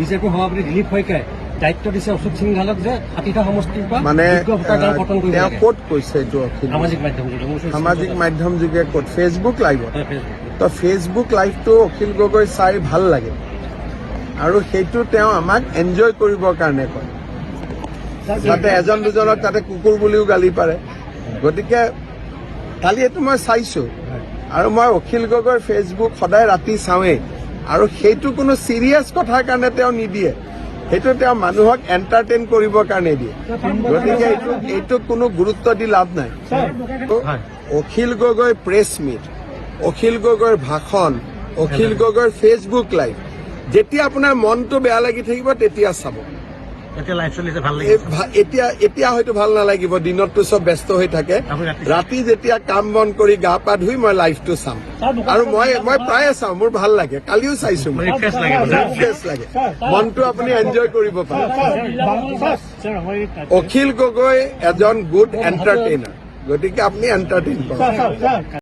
বিজেপিৰ সভাপতি দিলীপ শইকীয়াই দায়িত্ব দিছে অশোক সিংঘালক যে 60টা সমষ্টিৰ পৰা মানে ভোটাৰ গাঁও গঠন কৰিব তেওঁ লাগে। ক'ত কৈছে এইটো সামাজিক মাধ্যম সামাজিক মাধ্যম যোগে ক'ত ফেচবুক লাইভত তো ফেচবুক লাইভটো অখিল গগৈ চাই ভাল লাগে আৰু সেইটো তেওঁ আমাক এনজয় কৰিবৰ কাৰণে কয় তাতে এজন দুজনক তাতে কুকুৰ বুলিও গালি পাৰে গতিকে কালি এইটো মই চাইছো আৰু মই অখিল গগৈৰ ফেচবুক সদায় ৰাতি চাওঁৱেই আৰু সেইটো কোনো চিৰিয়াছ কথাৰ কাৰণে তেওঁ নিদিয়ে সেইটো তেওঁ মানুহক এণ্টাৰটেইন কৰিবৰ কাৰণে দিয়ে গতিকে এইটো কোনো গুৰুত্ব দি লাভ নাই অখিল গগৈ প্ৰেছ মিট অখিল গগৈৰ ভাষণ অখিল গগৈৰ ফেচবুক লাইভ যেতিয়া আপোনাৰ মনটো বেয়া লাগি থাকিব তেতিয়া চাব এতিয়া হয়তো ভাল নালাগিব দিনততো চব ব্যস্ত হৈ থাকে ৰাতি যেতিয়া কাম বন কৰি গা পা ধুই মই লাইভটো চাম আৰু মই প্ৰায়ে চাওঁ মোৰ ভাল লাগে কালিও চাইছো ফ্ৰেছ লাগে মনটো আপুনি এনজয় কৰিব পাৰে অখিল গগৈ এজন গুড এণ্টাৰটেইনাৰ গতিকে আপুনি এণ্টাৰটেইন কৰক